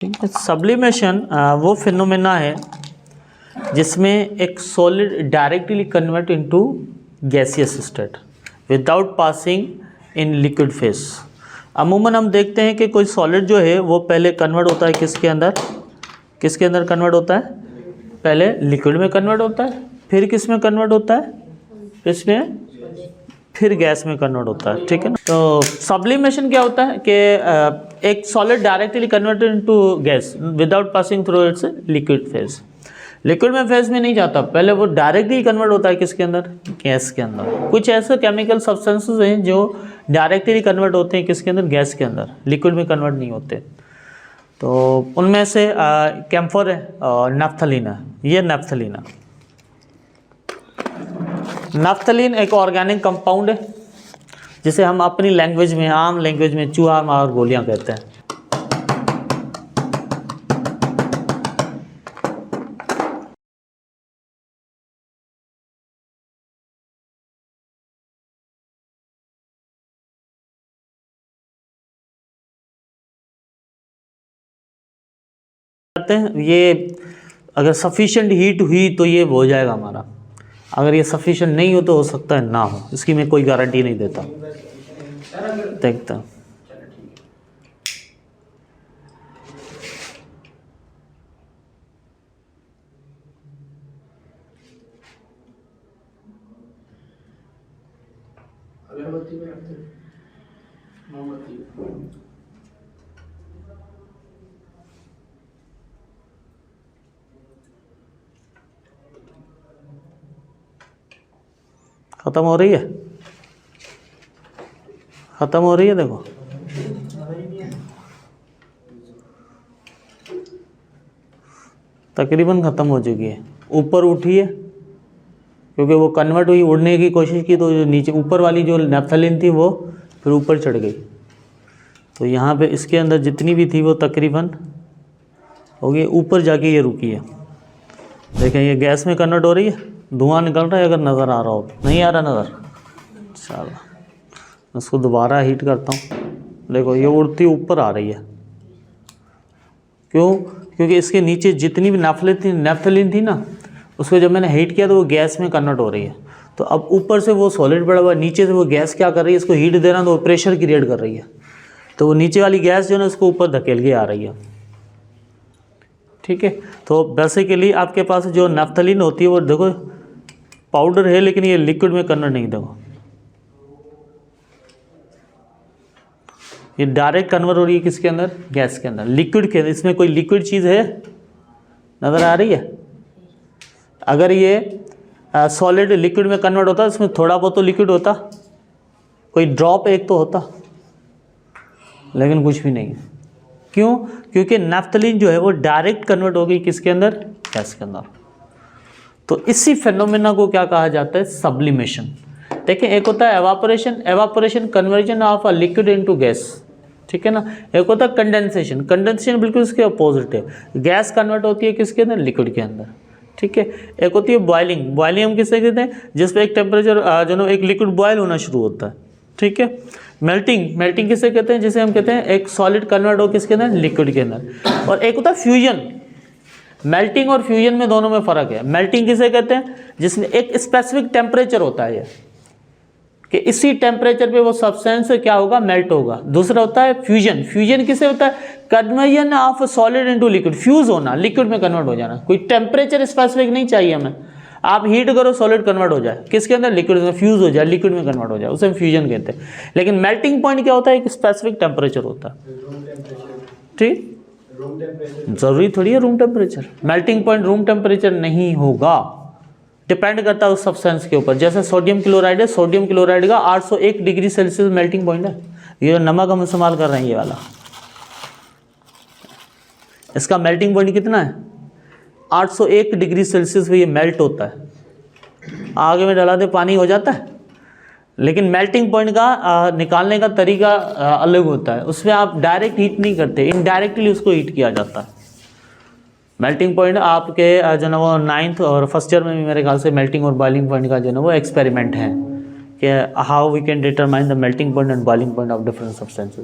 Sublimation वो phenomena है जिसमें एक solid directly convert into gaseous state without passing in liquid phase. अमूमन हम देखते हैं कि कोई सॉलिड जो है वो पहले कन्वर्ट होता है किसके अंदर कन्वर्ट होता है, पहले लिक्विड में कन्वर्ट होता है, फिर किस में कन्वर्ट होता है, इसमें, फिर गैस में कन्वर्ट होता है। ठीक है ना। तो सब्लिमेशन क्या होता है कि एक solid directly converted into gas without passing through it's liquid phase. Liquid में फेज में नहीं जाता, पहले वो डायरेक्टली कन्वर्ट होता है किसके अंदर, गैस के अंदर। कुछ ऐसे केमिकल सब्सटेंसेस हैं जो डायरेक्टली कन्वर्ट होते हैं किसके अंदर, गैस के अंदर, लिक्विड में कन्वर्ट नहीं होते। तो उनमें से कैम्फर है और नैफ्थलीन है। ये नैफ्थलीन है। नैफ्थलीन एक ऑर्गेनिक कंपाउंड है जिसे हम अपनी लैंग्वेज में, आम लैंग्वेज में चूहा मार गोलियां कहते हैं। ये अगर सफिशिएंट हीट हुई तो ये हो जाएगा हमारा, अगर ये सफिशिएंट नहीं हो तो हो सकता है ना हो, इसकी मैं कोई गारंटी नहीं देता। देखता हूँ खत्म हो रही है, खत्म हो रही है। देखो तकरीबन खत्म हो चुकी है। ऊपर उठी है क्योंकि वो कन्वर्ट हुई, उड़ने की कोशिश की तो जो नीचे ऊपर वाली जो नैफ्थलीन थी वो फिर ऊपर चढ़ गई। तो यहाँ पे इसके अंदर जितनी भी थी वो तकरीबन हो गई, ऊपर जाके ये रुकी है। देखें ये गैस में कन्वर्ट हो रही है, धुआं निकल रहा है, अगर नज़र आ रहा हो, नहीं आ रहा नज़र, चलो इसको दोबारा हीट करता हूँ। देखो ये उड़ती ऊपर आ रही है। क्यों? क्योंकि इसके नीचे जितनी भी नैफ्थलीन थी ना, उसको जब मैंने हीट किया तो वो गैस में कन्वर्ट हो रही है। तो अब ऊपर से वो सॉलिड पड़ा हुआ है, नीचे से वो गैस क्या कर रही है, इसको हीट दे रहा है तो वो प्रेशर क्रिएट कर रही है। तो वो नीचे वाली गैस जो है ना उसको ऊपर धकेल के आ रही है। ठीक है। तो बेसिकली आपके पास जो नैफ्थलीन होती है वो देखो पाउडर है, लेकिन ये लिक्विड में कन्वर्ट नहीं। देखो ये डायरेक्ट कन्वर्ट हो रही है किसके अंदर, गैस के अंदर, लिक्विड के अंदर। इसमें कोई लिक्विड चीज़ है, नज़र आ रही है? अगर ये सॉलिड लिक्विड में कन्वर्ट होता इसमें थोड़ा बहुत तो लिक्विड होता, कोई ड्रॉप एक तो होता, लेकिन कुछ भी नहीं है। क्यों? क्योंकि नैफ्थलीन जो है वो डायरेक्ट कन्वर्ट हो गई किसके अंदर, गैस के अंदर। तो इसी फेनोमेना को क्या कहा जाता है, सब्लिमेशन। देखिए एक होता है evaporation conversion of a liquid into gas. ठीक है ना। एक होता है कंडेंसेशन बिल्कुल इसके अपोजिट है, गैस कन्वर्ट होती है किसके अंदर, लिक्विड के अंदर। ठीक है। एक होती है बॉइलिंग हम किसे कहते हैं, जिस पे एक टेम्परेचर जो ना एक लिक्विड बॉयल होना शुरू होता है। ठीक है। मेल्टिंग किसे कहते हैं, जिसे हम कहते हैं एक सॉलिड कन्वर्ट हो किसके अंदर, लिक्विड के अंदर। और एक होता है फ्यूजन। मेल्टिंग और फ्यूजन में दोनों में फ़र्क है। मेल्टिंग किसे कहते हैं, जिसमें एक स्पेसिफिक टेम्परेचर होता है, ये कि इसी टेम्परेचर पे वो सब्सटेंस क्या होगा, मेल्ट होगा। दूसरा होता है फ्यूजन किसे होता है, conversion of solid into liquid, fuse होना, लिक्विड में कन्वर्ट हो जाना। कोई टेम्परेचर स्पेसिफिक नहीं चाहिए हमें, आप हीट करो सॉलिड कन्वर्ट हो जाए किसके अंदर, लिक्विड में, फ्यूज हो जाए, लिक्विड में कन्वर्ट हो जाए, उसे हम फ्यूजन कहते हैं। लेकिन मेल्टिंग पॉइंट क्या होता है, एक स्पेसिफिक टेम्परेचर होता है। ठीक, जरूरी थोड़ी है room temperature, melting point room temperature नहीं होगा, डिपेंड करता है उस सब्सटेंस के ऊपर। जैसे सोडियम क्लोराइड है, सोडियम क्लोराइड का 801 डिग्री सेल्सियस मेल्टिंग पॉइंट है। ये नमक हम इस्तेमाल कर रहे हैं ये वाला, इसका मेल्टिंग पॉइंट कितना है, 801 डिग्री सेल्सियस पे ये मेल्ट होता है। आगे में डाला दे पानी हो जाता है, लेकिन मेल्टिंग पॉइंट का निकालने का तरीका अलग होता है। उसमें आप डायरेक्ट हीट नहीं करते, इनडायरेक्टली उसको हीट किया जाता है। मेल्टिंग पॉइंट आपके जो ना वो 9th और फर्स्ट ईयर में भी मेरे ख्याल से मेल्टिंग और बॉइलिंग पॉइंट का जो ना वो एक्सपेरिमेंट है कि how we can determine the melting point and boiling point of different substances.